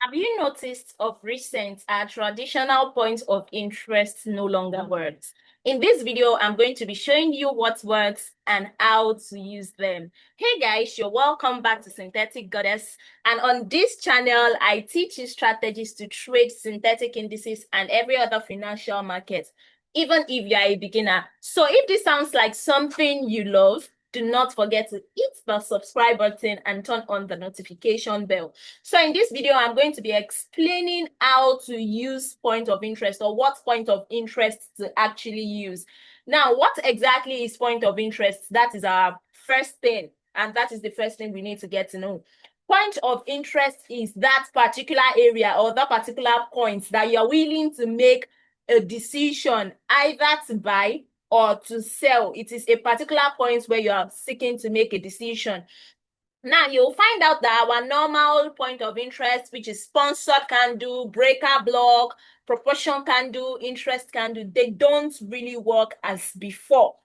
Have you noticed of recent our traditional points of interest no longer works? In this video, I'm going to be showing you what works and how to use them. Hey guys, you're welcome back to Synthetic Goddess. And on this channel, I teach you strategies to trade synthetic indices and every other financial market, even if you're a beginner. So if this sounds like something you love, do not forget to hit the subscribe button and turn on the notification bell. So in this video, I'm going to be explaining how to use point of interest or what point of interest to actually use. Now, what exactly is point of interest? That is our first thing, and that is the first thing we need to get to know. Point of interest is that particular area or that particular point that you're willing to make a decision either to buy or to sell. It is a particular point where you are seeking to make a decision. Now, you'll find out that our normal point of interest, which is sponsored candle, breaker block, proportion candle, interest candle, they don't really work as before.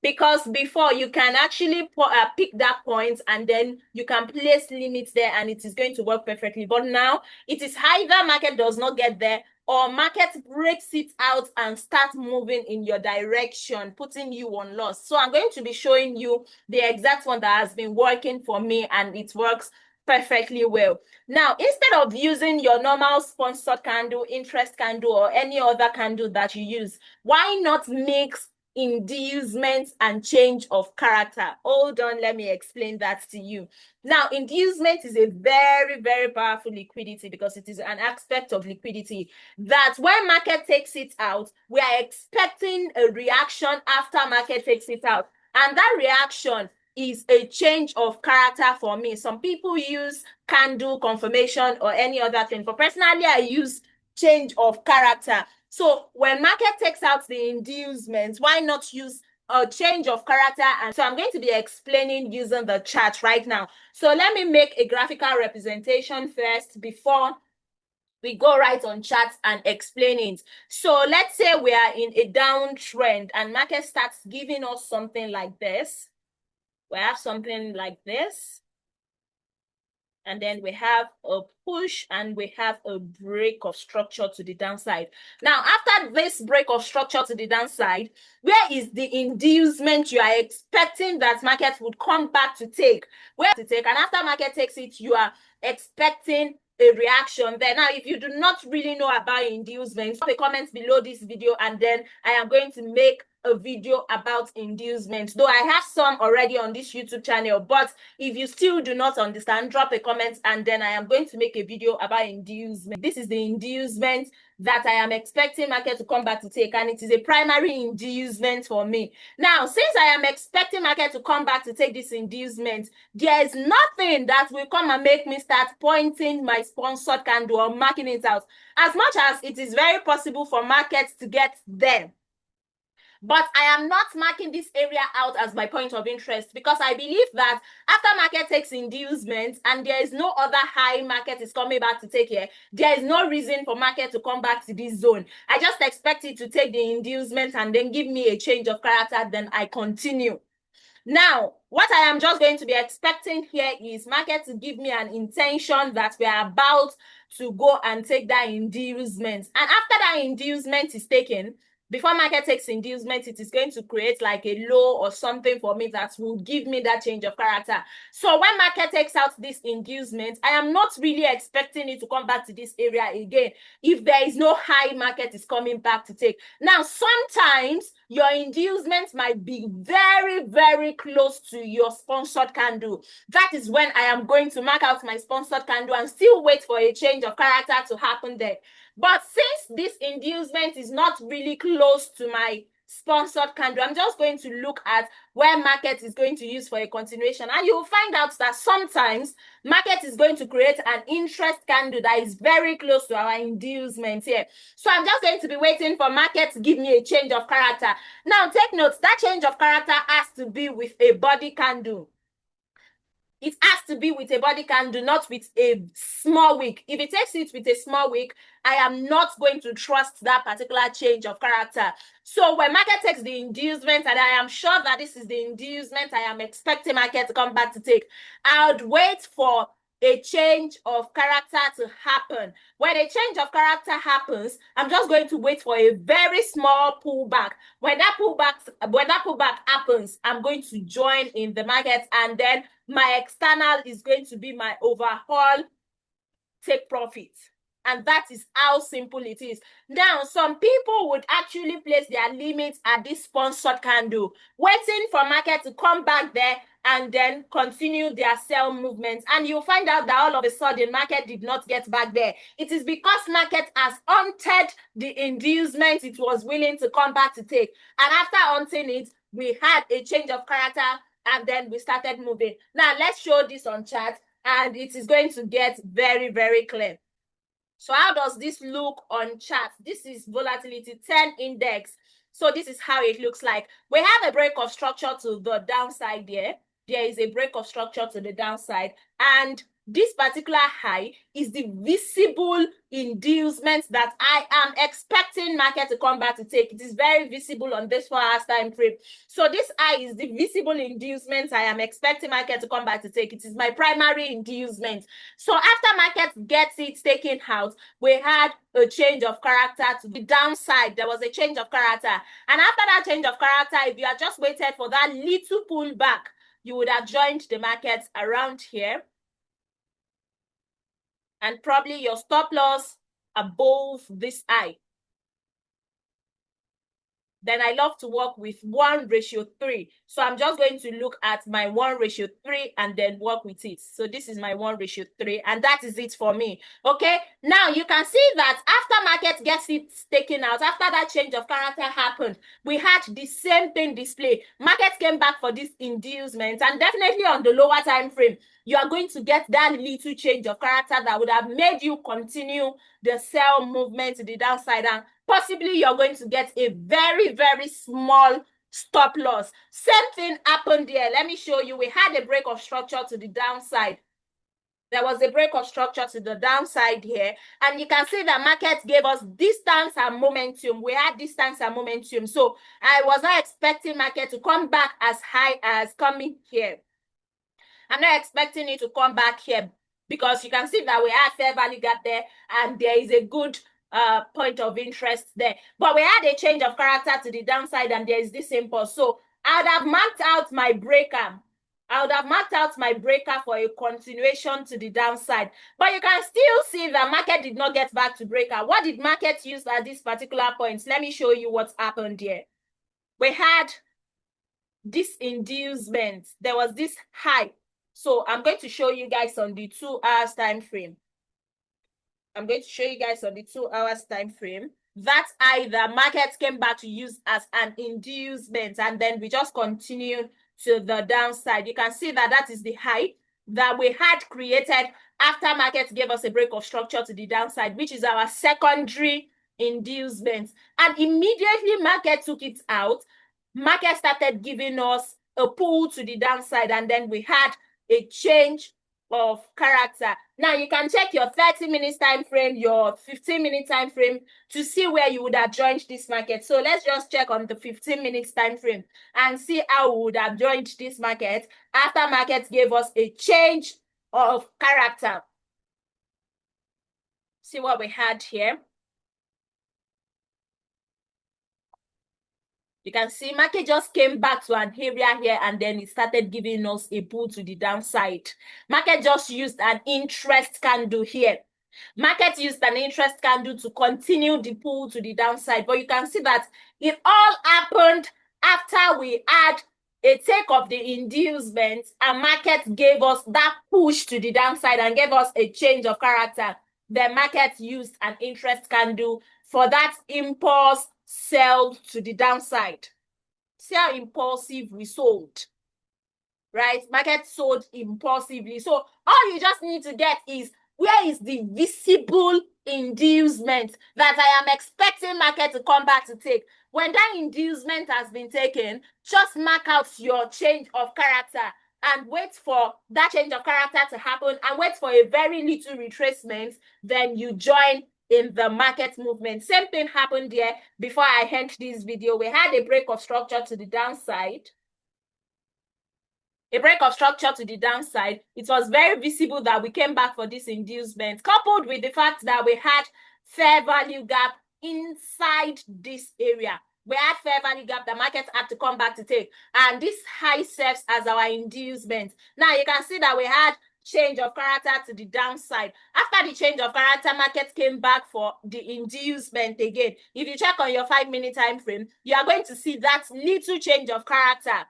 Because before, you can actually pick that point and then you can place limits there and it is going to work perfectly. But now, it is either market does not get there or market breaks it out and start moving in your direction, putting you on loss. So I'm going to be showing you the exact one that has been working for me and it works perfectly well. Now, instead of using your normal sponsored candle, interest candle, or any other candle that you use, why not mix inducement and change of character? Hold on, let me explain that to you. Now, inducement is a very, very powerful liquidity because it is an aspect of liquidity that when market takes it out, we are expecting a reaction after market takes it out. And that reaction is a change of character for me. Some people use candle confirmation or any other thing, but personally, I use change of character. So when market takes out the inducement, why not use a change of character? And so I'm going to be explaining using the chart right now. So let me make a graphical representation first before we go right on charts and explain it. So let's say we are in a downtrend and market starts giving us something like this. We have something like this. And then we have a push and we have a break of structure to the downside. Now, after this break of structure to the downside, where is the inducement you are expecting that market would come back to take? Where to take? And after market takes it, you are expecting a reaction there. Now, if you do not really know about inducements, put a comment below this video and then I am going to make a video about inducement. Though I have some already on this YouTube channel, but if you still do not understand, drop a comment and then I am going to make a video about inducement. This is the inducement that I am expecting market to come back to take, and it is a primary inducement for me. Now, since I am expecting market to come back to take this inducement, there is nothing that will come and make me start pointing my sponsored candle or marking it out. As much as it is very possible for markets to get there, but I am not marking this area out as my point of interest because I believe that after market takes inducement and there is no other high market is coming back to take here, there is no reason for market to come back to this zone. I just expect it to take the inducement and then give me a change of character, then I continue. Now, what I am just going to be expecting here is market to give me an intention that we are about to go and take that inducement. And after that inducement is taken, before market takes inducement, it is going to create like a low or something for me that will give me that change of character. So when market takes out this inducement, I am not really expecting it to come back to this area again if there is no high market is coming back to take. Now, sometimes your inducement might be very, very close to your sponsored candle. That is when I am going to mark out my sponsored candle and still wait for a change of character to happen there. But since this inducement is not really close to my sponsored candle, I'm just going to look at where market is going to use for a continuation. And you'll find out that sometimes market is going to create an interest candle that is very close to our inducement here. So I'm just going to be waiting for market to give me a change of character. Now, take note, that change of character has to be with a body candle. It has to be with a body candle, not with a small wick. If it takes it with a small wick, I am not going to trust that particular change of character. So when market takes the inducement, and I am sure that this is the inducement I am expecting market to come back to take, I would wait for a change of character to happen. When a change of character happens, I'm just going to wait for a very small pullback. When that pullback happens, I'm going to join in the market, and then my external is going to be my overall take profit. And that is how simple it is. Now, some people would actually place their limits at this sponsored candle, waiting for market to come back there and then continue their sell movements. And you'll find out that all of a sudden, market did not get back there. It is because market has hunted the inducement it was willing to come back to take. And after hunting it, we had a change of character, and then we started moving. Now, let's show this on chart, and it is going to get very, very clear. So how does this look on chart? This is volatility 10 index. So this is how it looks like. We have a break of structure to the downside there. There is a break of structure to the downside. And this particular high is the visible inducement that I am expecting market to come back to take. It is very visible on this 4 hours time frame. So this high is the visible inducement I am expecting market to come back to take. It is my primary inducement. So after market gets it taken out, we had a change of character to the downside. There was a change of character. And after that change of character, if you had just waited for that little pullback, you would have joined the market around here. And probably your stop loss above this high. Then I love to work with 1:3. So I'm just going to look at my 1:3 and then work with it. So this is my 1:3, and that is it for me. Okay, now you can see that after market gets it taken out, after that change of character happened, we had the same thing display. Market came back for this inducement, and definitely on the lower time frame, you are going to get that little change of character that would have made you continue the sell movement to the downside, and possibly you're going to get a very, very small stop loss. Same thing happened there. Let me show you. We had a break of structure to the downside. There was a break of structure to the downside here. And you can see the market gave us distance and momentum. We had distance and momentum. So I was not expecting market to come back as high as coming here. I'm not expecting it to come back here, because you can see that we had fair value gap there, and there is a good point of interest there. But we had a change of character to the downside, and there is this impulse. So I would have marked out my breaker. I would have marked out my breaker for a continuation to the downside. But you can still see the market did not get back to breaker. What did market use at this particular point? Let me show you what's happened here. We had this inducement. There was this high. So I'm going to show you guys on the 2 hours time frame. I'm going to show you guys on the 2 hours time frame. That's either market came back to use as an inducement, and then we just continued to the downside. You can see that that is the high that we had created after market gave us a break of structure to the downside, which is our secondary inducement. And immediately market took it out. Market started giving us a pull to the downside, and then we had a change of character. Now you can check your 30 minutes time frame, your 15-minute time frame to see where you would have joined this market. So let's just check on the 15 minutes time frame and see how we would have joined this market after market gave us a change of character. See what we had here. You can see market just came back to an area here, and then it started giving us a pull to the downside. Market just used an interest candle here. Market used an interest candle to continue the pull to the downside. But you can see that it all happened after we had a take of the inducement, and market gave us that push to the downside and gave us a change of character. The market used an interest candle for that impulse sell to the downside. See how impulsive we sold, right? Market sold impulsively. So all you just need to get is, where is the visible inducement that I am expecting market to come back to take? When that inducement has been taken, just mark out your change of character and wait for that change of character to happen, and wait for a very little retracement. Then you join in the market movement. Same thing happened there. Before I end this video, we had a break of structure to the downside. a break of structure to the downside. It was very visible that we came back for this inducement, coupled with the fact that we had fair value gap inside this area. We had fair value gap, the market had to come back to take, and this high serves as our inducement. Now you can see that we had change of character to the downside. After the change of character, market came back for the inducement again. If you check on your 5-minute time frame, you are going to see that little change of character.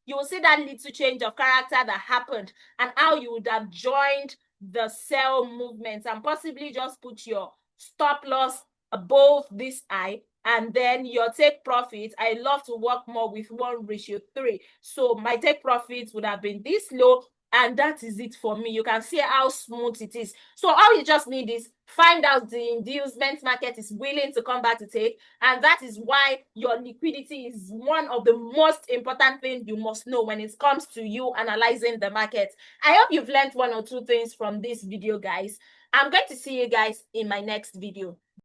You will see that little change of character that happened, and how you would have joined the sell movement and possibly just put your stop loss above this high, and then your take profit. I love to work more with 1:3, so my take profits would have been this low, and that is it for me. You can see how smooth it is. So all you just need is find out the inducement market is willing to come back to take, and that is why your liquidity is one of the most important things you must know when it comes to you analyzing the market. I hope you've learned 1 or 2 things from this video, guys. I'm going to see you guys in my next video.